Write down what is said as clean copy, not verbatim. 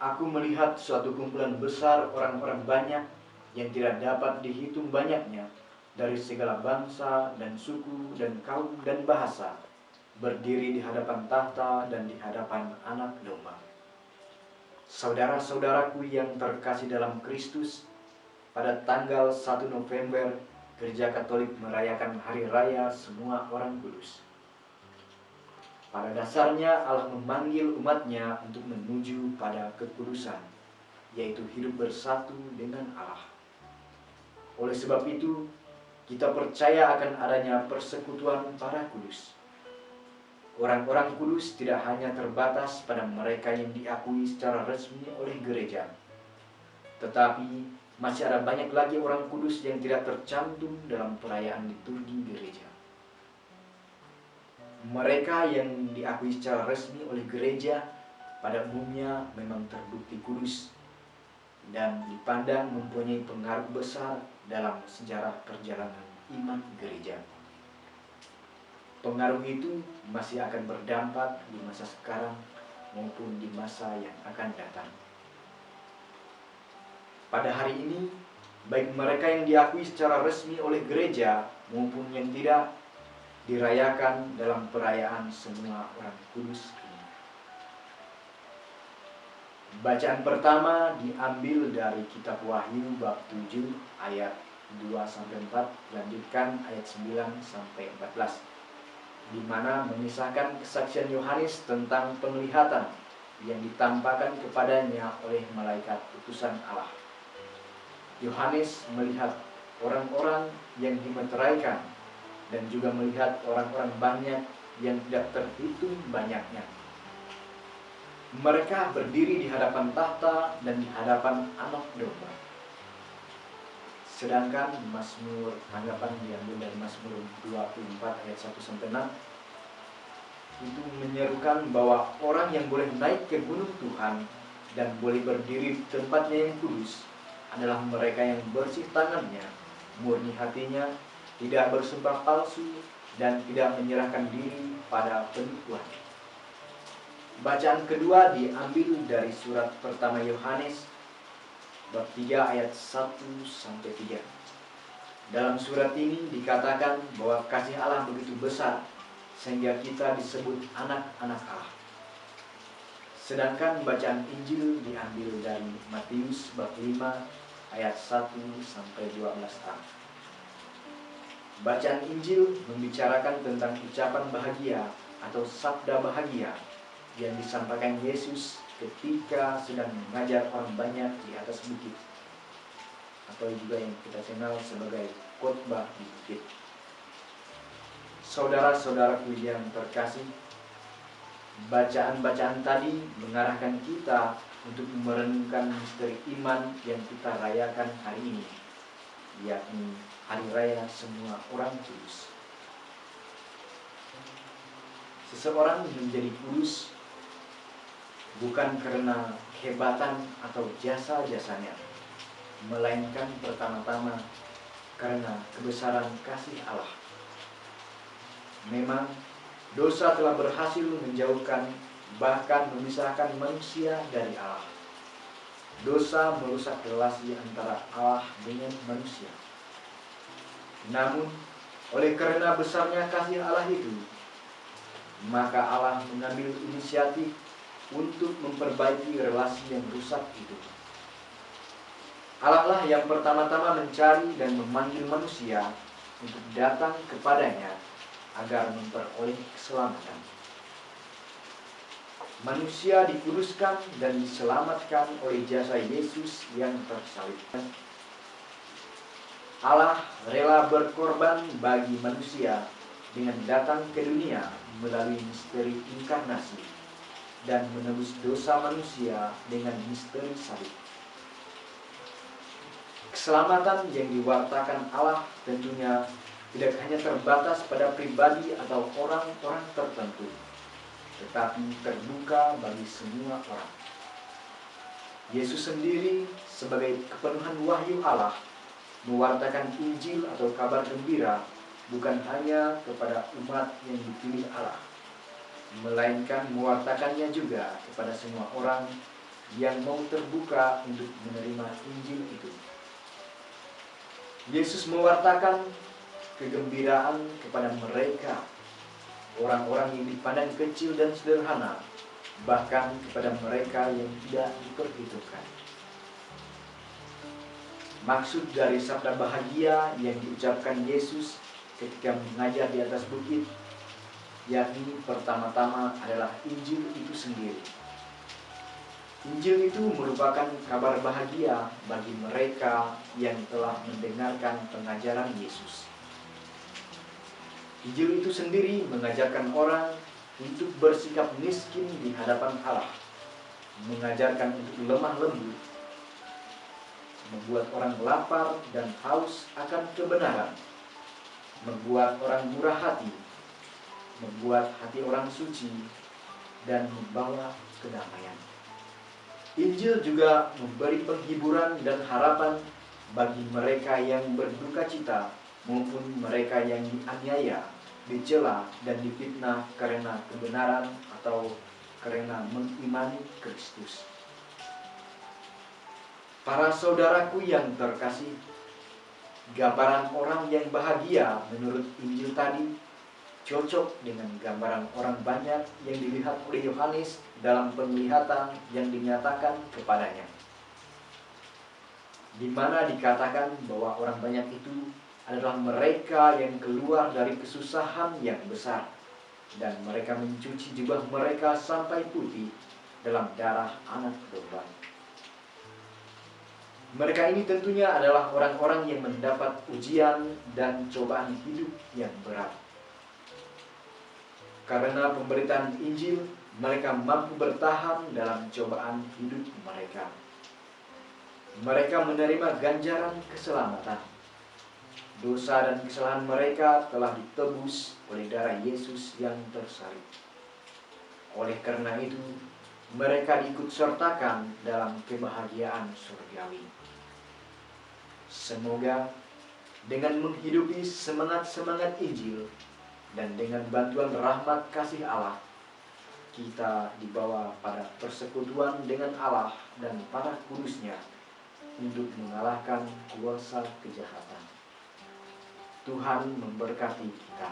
Aku melihat suatu kumpulan besar orang-orang banyak yang tidak dapat dihitung banyaknya dari segala bangsa dan suku dan kaum dan bahasa, berdiri di hadapan tahta dan di hadapan Anak Domba. Saudara-saudaraku yang terkasih dalam Kristus, pada tanggal 1 November, Gereja Katolik merayakan Hari Raya Semua Orang Kudus. Pada dasarnya Allah memanggil umatnya untuk menuju pada kekudusan, yaitu hidup bersatu dengan Allah. Oleh sebab itu, kita percaya akan adanya persekutuan para kudus. Orang-orang kudus tidak hanya terbatas pada mereka yang diakui secara resmi oleh gereja, tetapi masih ada banyak lagi orang kudus yang tidak tercantum dalam perayaan liturgi gereja. Mereka yang diakui secara resmi oleh gereja pada umumnya memang terbukti kudus dan dipandang mempunyai pengaruh besar dalam sejarah perjalanan iman gereja. Pengaruh itu masih akan berdampak di masa sekarang maupun di masa yang akan datang. Pada hari ini, baik mereka yang diakui secara resmi oleh gereja maupun yang tidak, dirayakan dalam perayaan Semua Orang Kudus ini. Bacaan pertama diambil dari kitab Wahyu bab 7 ayat 2-4, lanjutkan ayat 9-14, di mana mengisahkan kesaksian Yohanes tentang penglihatan yang ditampakkan kepadanya oleh malaikat utusan Allah. Yohanes melihat orang-orang yang dimeteraikan dan juga melihat orang-orang banyak yang tidak terhitung banyaknya. Mereka berdiri di hadapan tahta dan di hadapan Anak Domba. Sedangkan Mazmur, tanggapan diambil dari Mazmur 24 ayat 1-6, itu menyerukan bahwa orang yang boleh naik ke gunung Tuhan dan boleh berdiri di tempatnya yang kudus adalah mereka yang bersih tangannya, murni hatinya, tidak bersumpah palsu, dan tidak menyerahkan diri pada penipuan. Bacaan kedua diambil dari surat pertama Yohanes bab 3 ayat 1-3. Dalam surat ini dikatakan bahwa kasih Allah begitu besar sehingga kita disebut anak-anak Allah. Sedangkan bacaan Injil diambil dari Matius bab 5 ayat 1-12a. Bacaan Injil membicarakan tentang ucapan bahagia atau sabda bahagia yang disampaikan Yesus ketika sedang mengajar orang banyak di atas bukit, atau juga yang kita kenal sebagai khotbah di bukit. Saudara-saudaraku yang terkasih, bacaan-bacaan tadi mengarahkan kita untuk merenungkan misteri iman yang kita rayakan hari ini, yakni Hari Raya Semua Orang Kudus. Seseorang menjadi kudus bukan karena kehebatan atau jasa-jasanya, melainkan pertama-tama karena kebesaran kasih Allah. Memang dosa telah berhasil menjauhkan, bahkan memisahkan manusia dari Allah. Dosa merusak relasi antara Allah dengan manusia. Namun, oleh karena besarnya kasih Allah itu, maka Allah mengambil inisiatif untuk memperbaiki relasi yang rusak itu. Allah lah yang pertama-tama mencari dan memanggil manusia untuk datang kepadanya agar memperoleh keselamatan. Manusia dikuduskan dan diselamatkan oleh jasa Yesus yang tersalib. Allah rela berkorban bagi manusia dengan datang ke dunia melalui misteri inkarnasi dan menebus dosa manusia dengan misteri salib. Keselamatan yang diwartakan Allah tentunya tidak hanya terbatas pada pribadi atau orang-orang tertentu, tetapi terbuka bagi semua orang. Yesus sendiri sebagai kepenuhan wahyu Allah mewartakan Injil atau kabar gembira bukan hanya kepada umat yang dipilih Allah, melainkan mewartakannya juga kepada semua orang yang mau terbuka untuk menerima Injil itu. Yesus mewartakan kegembiraan kepada mereka, orang-orang yang dipandang kecil dan sederhana, bahkan kepada mereka yang tidak diperhitungkan. Maksud dari sabda bahagia yang diucapkan Yesus ketika mengajar di atas bukit, yakni pertama-tama adalah Injil itu sendiri. Injil itu merupakan kabar bahagia bagi mereka yang telah mendengarkan pengajaran Yesus. Injil itu sendiri mengajarkan orang untuk bersikap miskin di hadapan Allah, mengajarkan untuk lemah lembut, membuat orang lapar dan haus akan kebenaran, membuat orang murah hati, membuat hati orang suci, dan membawa kedamaian. Injil juga memberi penghiburan dan harapan bagi mereka yang berduka cita maupun mereka yang dianiaya, dicela, dan difitnah karena kebenaran atau karena mengimani Kristus. Para saudaraku yang terkasih, gambaran orang yang bahagia menurut Injil tadi cocok dengan gambaran orang banyak yang dilihat oleh Yohanes dalam penglihatan yang dinyatakan kepadanya, di mana dikatakan bahwa orang banyak itu adalah mereka yang keluar dari kesusahan yang besar, dan mereka mencuci jubah mereka sampai putih dalam darah anak domba. Mereka ini tentunya adalah orang-orang yang mendapat ujian dan cobaan hidup yang berat. Karena pemberitaan Injil, mereka mampu bertahan dalam cobaan hidup mereka. Mereka menerima ganjaran keselamatan. Dosa dan kesalahan mereka telah ditebus oleh darah Yesus yang tersalib. Oleh karena itu, mereka diikut sertakan dalam kebahagiaan surgawi. Semoga dengan menghidupi semangat-semangat Injil dan dengan bantuan rahmat kasih Allah, kita dibawa pada persekutuan dengan Allah dan para kudus-Nya untuk mengalahkan kuasa kejahatan. Tuhan memberkati kita.